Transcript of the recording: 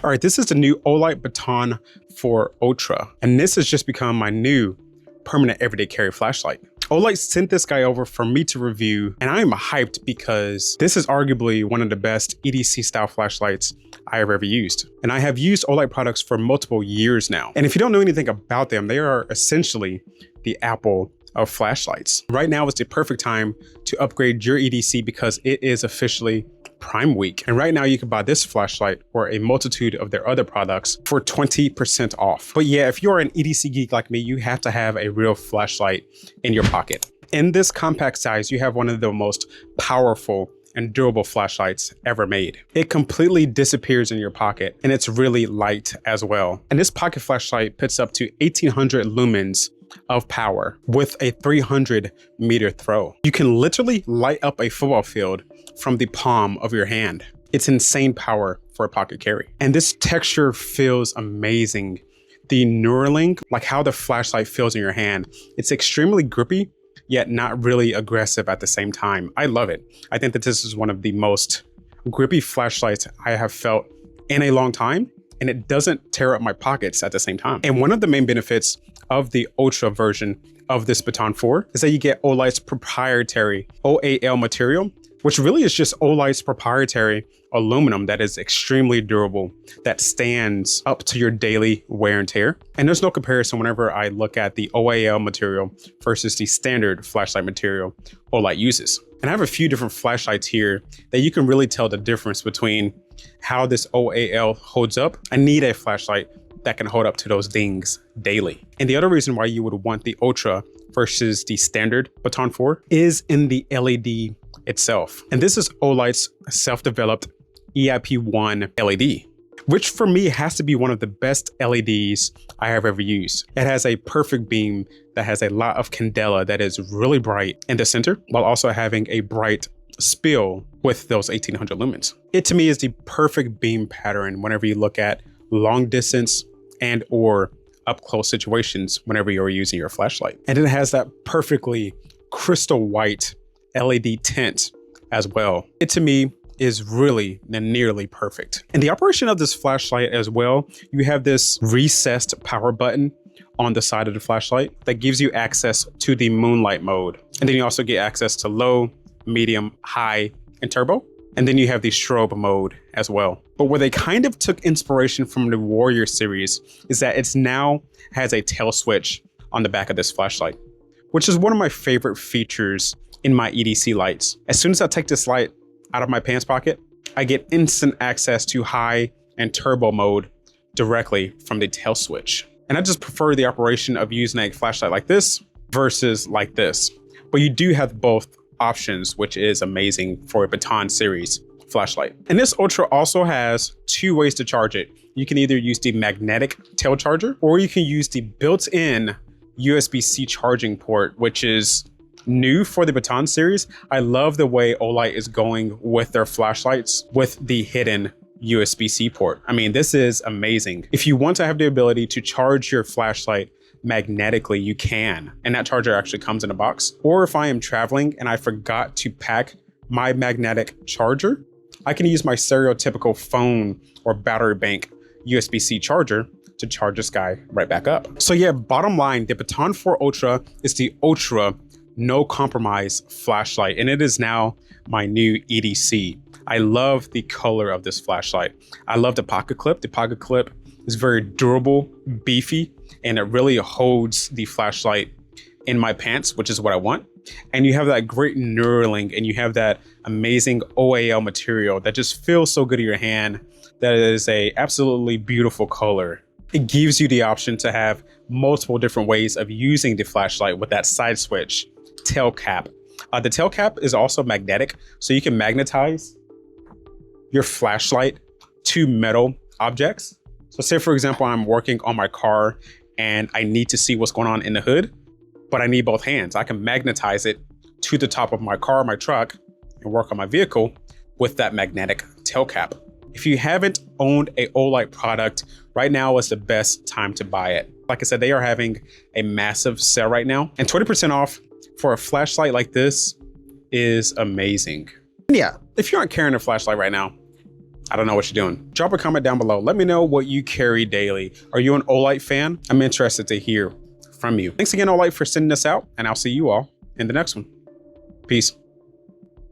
All right, this is the new Olight Baton for Ultra, and this has just become my new permanent everyday carry flashlight. Olight sent this guy over for me to review, and I am hyped because this is arguably one of the best EDC style flashlights I have ever used. And I have used Olight products for multiple years now. And if you don't know anything about them, they are essentially the Apple of flashlights. Right now is the perfect time to upgrade your EDC because it is officially Prime Week. And right now you can buy this flashlight or a multitude of their other products for 20% off. But yeah, if you're an EDC geek like me, you have to have a real flashlight in your pocket. In this compact size, you have one of the most powerful and durable flashlights ever made. It completely disappears in your pocket and it's really light as well. And this pocket flashlight puts up to 1800 lumens of power with a 300-meter throw. You can literally light up a football field from the palm of your hand. It's insane power for a pocket carry. And this texture feels amazing. The knurling, like how the flashlight feels in your hand, it's extremely grippy, yet not really aggressive at the same time. I love it. I think that this is one of the most grippy flashlights I have felt in a long time, and it doesn't tear up my pockets at the same time. And one of the main benefits of the Ultra version of this Baton 4 is that you get Olight's proprietary OAL material, which really is just Olight's proprietary aluminum that is extremely durable, that stands up to your daily wear and tear. And there's no comparison whenever I look at the OAL material versus the standard flashlight material Olight uses. And I have a few different flashlights here that you can really tell the difference between how this OAL holds up. I need a flashlight that can hold up to those dings daily. And the other reason why you would want the Ultra versus the standard Baton 4 is in the LED itself. And this is Olight's self-developed EIP1 LED, which for me has to be one of the best LEDs I have ever used. It has a perfect beam that has a lot of candela that is really bright in the center, while also having a bright spill with those 1800 lumens. It to me is the perfect beam pattern whenever you look at long distance and or up close situations whenever you're using your flashlight. And it has that perfectly crystal white LED tint as well. It to me is really nearly perfect. In the operation of this flashlight as well, you have this recessed power button on the side of the flashlight that gives you access to the moonlight mode. And then you also get access to low, medium, high, and turbo. And then you have the strobe mode as well. But where they kind of took inspiration from the Warrior series is that it's now has a tail switch on the back of this flashlight, which is one of my favorite features in my EDC lights. As soon as I take this light out of my pants pocket, I get instant access to high and turbo mode directly from the tail switch. And I just prefer the operation of using a flashlight like this versus like this. But you do have both options, which is amazing for a Baton series flashlight. And this Ultra also has two ways to charge it. You can either use the magnetic tail charger, or you can use the built-in USB-C charging port, which is new for the Baton series. I love the way Olight is going with their flashlights with the hidden USB-C port. I mean, this is amazing. If you want to have the ability to charge your flashlight magnetically, you can. And that charger actually comes in a box. Or if I am traveling and I forgot to pack my magnetic charger, I can use my stereotypical phone or battery bank USB-C charger to charge this guy right back up. So yeah, bottom line, the Baton 4 Ultra is the ultra no compromise flashlight, and it is now my new EDC. I love the color of this flashlight. I love the pocket clip. The pocket clip is very durable, beefy, and it really holds the flashlight in my pants, which is what I want. And you have that great knurling, and you have that amazing OAL material that just feels so good in your hand. That is a absolutely beautiful color. It gives you the option to have multiple different ways of using the flashlight with that side switch tail cap. The tail cap is also magnetic, so you can magnetize your flashlight to metal objects. So say for example, I'm working on my car and I need to see what's going on in the hood, but I need both hands. I can magnetize it to the top of my car, my truck, and work on my vehicle with that magnetic tail cap. If you haven't owned a Olight product, right now is the best time to buy it. Like I said, they are having a massive sale right now, and 20% off for a flashlight like this is amazing. Yeah, if you aren't carrying a flashlight right now, I don't know what you're doing. Drop a comment down below. Let me know what you carry daily. Are you an Olight fan? I'm interested to hear from you. Thanks again, Olight, for sending this out, and I'll see you all in the next one. Peace.